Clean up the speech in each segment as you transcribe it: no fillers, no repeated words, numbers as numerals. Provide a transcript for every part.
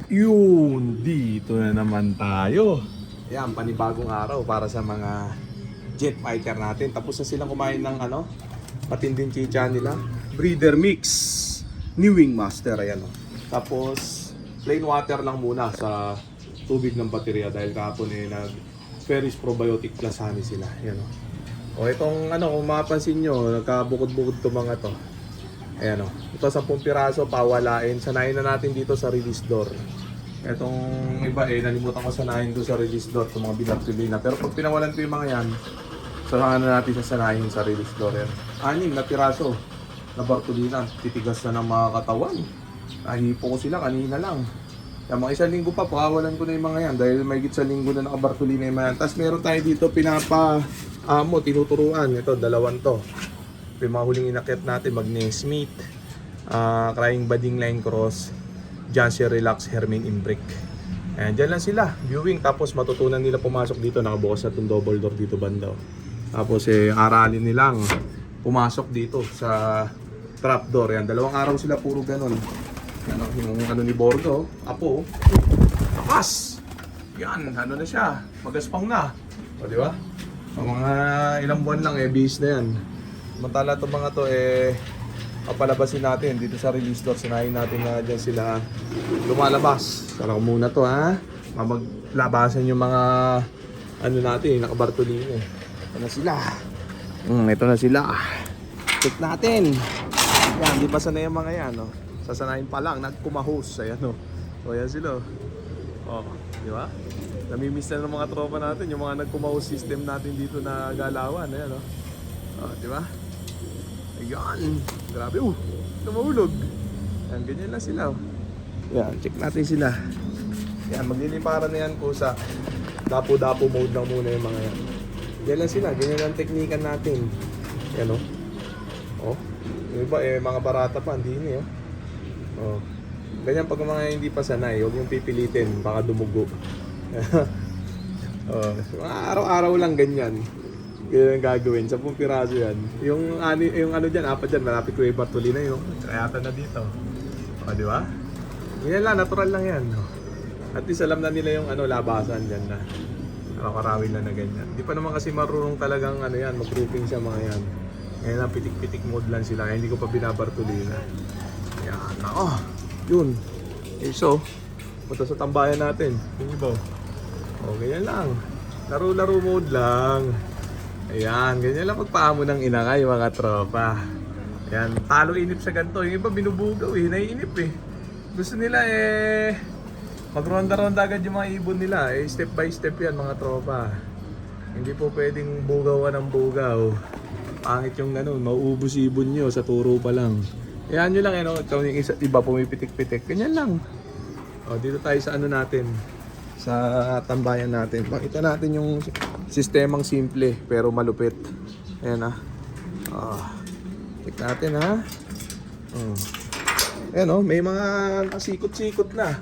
Yun, dito na naman tayo. Ayan, panibagong araw para sa mga jet fighter natin. Tapos na silang kumain ng patinding chicha nila. Breeder mix, New Wing Master, ayan o. Tapos, plain water lang muna sa tubig ng baterya dahil kahapon nag Ferris Probiotic Plus honey sila, ayan o. O itong kung mapapansin nyo, nagkabukod-bukod to mga to. Ayan o. Ito 10 piraso, pawalain. Sanayin na natin dito sa release door. Itong iba nalimutan ko sanayin doon sa release door. Itong mga binartulina. Pero pag pinawalan ko yung mga yan, sanayin na natin sasanayin sa release door yan. 6 na piraso na bartulina. Titigas na ng mga katawan. Nahipo ko sila kanina lang. Yung mga 1 linggo pa, pakawalan ko na yung mga yan. Dahil may git sa linggo na nakabartulina yung mga yan. Tapos meron tayo dito tinuturuan. Ito, 2 to. Yung mga huling inakyat natin, Magne Smith, Crying Bading Line Cross, Janssen Relax, Hermin Imbrick. Ayan, dyan lang sila, viewing. Tapos matutunan nila pumasok dito, nakabukas na itong double door dito banda. Tapos aralin nilang pumasok dito sa trap door. Yan, 2 araw sila puro ganun. Yung ni Borgo, apo, lakas! Yan, na siya, magaspang na. O, di ba? Mga ilang buwan lang, bis na yan. Samantala itong mga to papalabasin natin dito sa release door. Sinahin natin na dyan sila lumalabas. Sarang muna to ha. Mamaglabasan yung mga natin, nakabartolino. Ito na sila. Ito na sila. Check natin. Yan, di pa sanay yung mga yan. No? Sasanayin pa lang, nagkumahos. Ayan o. O yan sila. O, di ba? Namimiss na ng mga tropa natin yung mga nagkumahos system natin dito na galawan. Ayan o. O, di ba? Ayan, grabe, tumahulog. Yan, ganyan lang sila. Yan, check natin sila. Yan, magliliparan na yan po sa dapo-dapo mode lang muna yung mga yan. Yan lang sila, ganyan lang teknikan natin. Yan o. Yung iba mga barata pa, hindi niyo. Ganyan pag mga hindi pa sanay, huwag yung pipilitin, baka dumugo. Araw-araw lang ganyan. Ganyan ang gagawin, 10 piraso yan. Yung dyan, 4 dyan, malapit ko yung Bartolina yun. Kayatan na dito. O, di ba? Ganyan lang, natural lang yan. At least alam na nila yung labasan dyan na. Karami na ganyan. Di pa naman kasi marunong talagang mag-grouping siya mga yan. Ngayon lang, pitik-pitik mode lang sila. Hindi ko pa binabartolina. Yan, yun. So, punta sa tambayan natin. Yung iba. O, ganyan lang. Laro-laro mode lang. Ayan, ganyan lang pagpaamo ng inangay mga tropa. Ayan, talo inip sa ganito. Yung iba binubugaw naiinip Gusto nila magronda-ronda agad yung mga ibon nila. Step by step yan mga tropa. Hindi po pwedeng bugawan ng bugaw. Pangit yung mauubos ibon nyo sa turo pa lang. Ayan nyo lang ito yung iba pumipitik-pitik. Ganyan lang. O, dito tayo sa natin. Sa tambayan natin. Pakita natin yung sistemang simple pero malupit. Ayan check natin Ayan may mga kasikot-sikot na.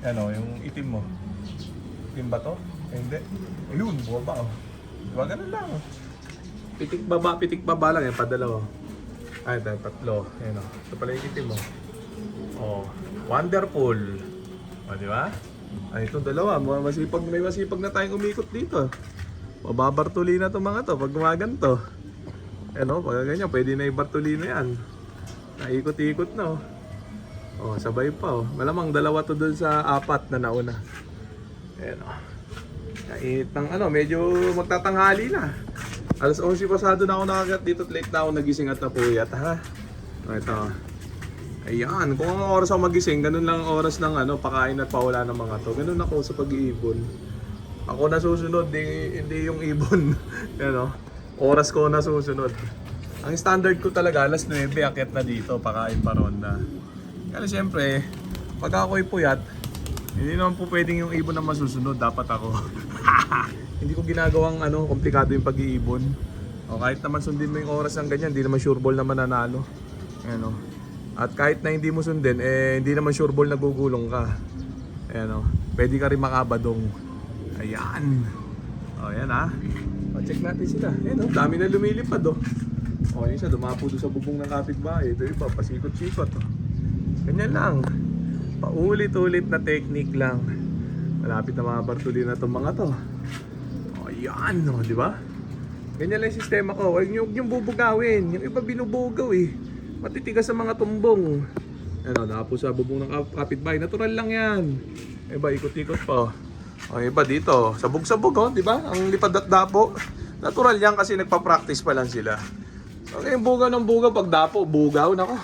Ayan yung itim mo. Itim ba to? Hindi. Ayun, bumaba Diba ganun lang pitik baba lang padalawa. Ay, tatlo. Ayan ito pala yung itim mo. Wonderful. O, diba? Ay, itong dalawa, may masipag na tayong umikot dito. Mababartulina itong mga to pag gumaganto. Pag ganyan, pwede na i-bartulina yan. Naikot-ikot na sabay pa Malamang 2 to dun sa 4 na nauna. Kait ng medyo magtatanghali na. Alas 11 pasado na ako nakagat dito at late na ako nagising at napuyat Ito. Ayan, kung ang oras ako magising, ganun lang ang oras ng pakain at pawala ng mga to. Ganun ako sa pag-iibon. Ako nasusunod, hindi yung ibon. Oras ko nasusunod. Ang standard ko talaga, alas 9, akyat na dito, pakain pa ronda. Kasi siyempre, pag ako'y puyat, hindi naman po pwedeng yung ibon na masusunod, dapat ako. Hindi ko ginagawang komplikado yung pag-iibon. Kahit naman sundin mo yung oras ng ganyan, hindi naman sure ball na mananalo. At kahit na hindi mo sundin, hindi naman sure ball nagugulong ka. Pwede ka rin makabadong. Ayan. Ayan check natin sila. Ayan dami na lumilipad yun siya, dumapo doon sa bubong ng kapitbahay. Ito iba, pasikot-sikot Ganyan lang. Paulit-ulit na technique lang. Malapit na mga Bartolina na itong mga to. O yan, no, di ba? Ganyan lang yung sistema ko. Huwag yung bubugawin. Yung iba binubugaw eh. Matitigas sa mga tumbong. Ano, tapos sa bubong ng kapitbahay. Natural lang yan. Iba, ikot-ikot pa. O iba dito. Sabog-sabog, oh, di ba? Ang lipad at dapo. Natural yan kasi nagpa-practice pa lang sila. Okay, yung bugaw ng bugaw. Pag dapo, bugaw, nako.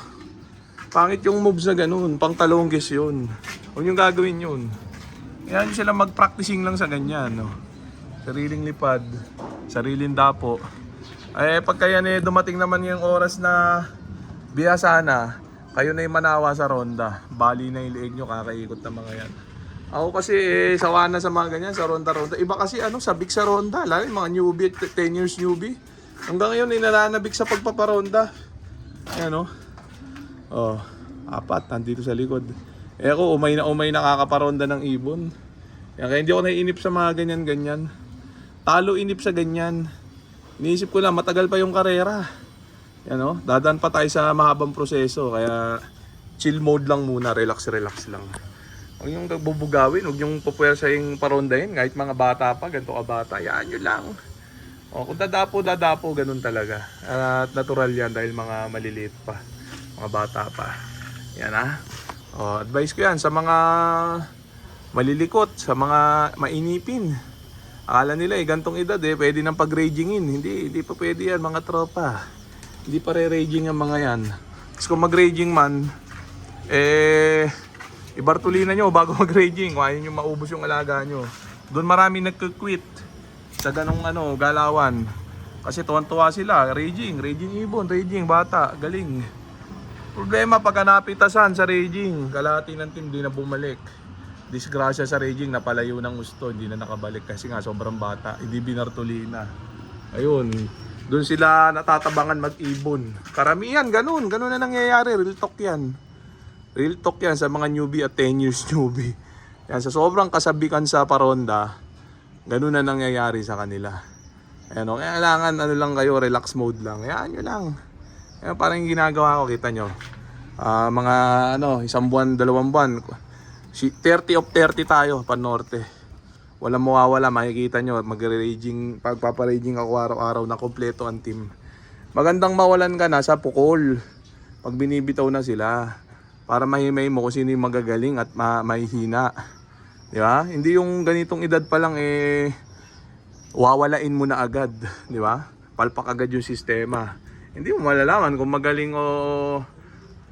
Pangit yung moves na ganun. Pang talonggis yun. Huwag yung gagawin yun. Yan sila mag-practicing lang sa ganyan, no? Sariling lipad, sariling dapo. Pagka yan dumating naman yung oras na biyasa na, kayo na yung manawa sa ronda. Bali na yung leeg nyo, kakaikot na mga yan. Ako kasi sawa na sa mga ganyan, sa ronda-ronda. Iba kasi sabik sa ronda. Lalo yung mga newbie, 10 years newbie. Hanggang ngayon, nilalanabik sa pagpaparonda. Ayan, no? Oh, 4 nandito sa likod. Ako umay na nakakaparonda ng ibon. Kaya hindi ako naiinip sa mga ganyan-ganyan. Talo inip sa ganyan. Iniisip ko lang matagal pa yung karera. Yan, no? Dadaan pa tayo sa mahabang proseso. Kaya chill mode lang muna, relax lang. Huwag yung bubugawin, huwag yung pupuwersa yung parondahin. Kahit mga bata pa, ganito ka bata, yan yun lang. O, kung dadapo, ganun talaga. At natural yan dahil mga maliliit pa. Mga bata pa. Yan, ha. O, advice ko yan sa mga malilikot, sa mga mainipin. Akala nila gantong edad pwede nang pag-ragingin. Hindi pa pwede yan mga tropa. Hindi pa re-raging ang mga yan. Kasi kung mag-raging man, ibartulina nyo bago mag-raging. Kung ayaw nyo maubos yung alaga nyo. Doon marami nagka-quit sa ganong galawan. Kasi tuwan-tuwa sila. Raging ibon, raging bata, galing. Problema pagka napitasan sa raging, kalahati ng team di na bumalik. Disgrasya sa raging, napalayo ng gusto, hindi na nakabalik kasi nga sobrang bata, hindi binartulina. Ayun, doon sila natatabangan mag-ibon. Karamihan, ganun na nangyayari, real talk yan. Real talk yan sa mga newbie at 10 years newbie. Yan, sa sobrang kasabikan sa paronda, ganun na nangyayari sa kanila. Ayan, kailangan lang kayo, relax mode lang. Yan, yun lang. Ayan, parang yung ginagawa ko, kita nyo. Mga 1 buwan, 2 buwan. 30 of 30 tayo, panorte. Walang mawawala, makikita nyo. Pagpaparaging ako araw-araw na kompleto ang team. Magandang mawalan ka na sa pukol. Pag binibitaw na sila. Para mahimay mo kung sino yung magagaling at mahihina. Di ba? Hindi yung ganitong edad pa lang wawalain mo na agad. Di ba? Palpak agad yung sistema. Hindi mo malalaman kung magaling o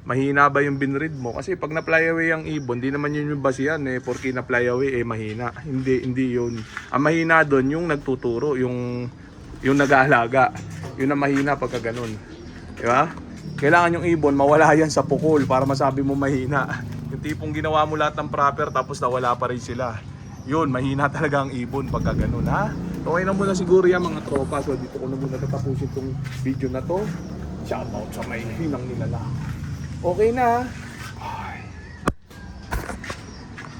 mahina ba yung binread mo. Kasi pag na-fly away ang ibon, di naman yun yung basihan porque na-fly away mahina. Hindi yun. Ang mahina doon yung nagtuturo, yung nag-aalaga. Yun ang mahina pagka ganun. Di ba? Kailangan yung ibon mawala yan sa pukol para masabi mo mahina. Yung tipong ginawa mo lahat ng proper tapos nawala pa rin sila. Yun, mahina talaga ang ibon pagka ganun, ha? Okay na muna siguro yan mga tropa. So dito ko na muna tatapusin itong video na to. Shoutout sa may hinang nilala. Okay na.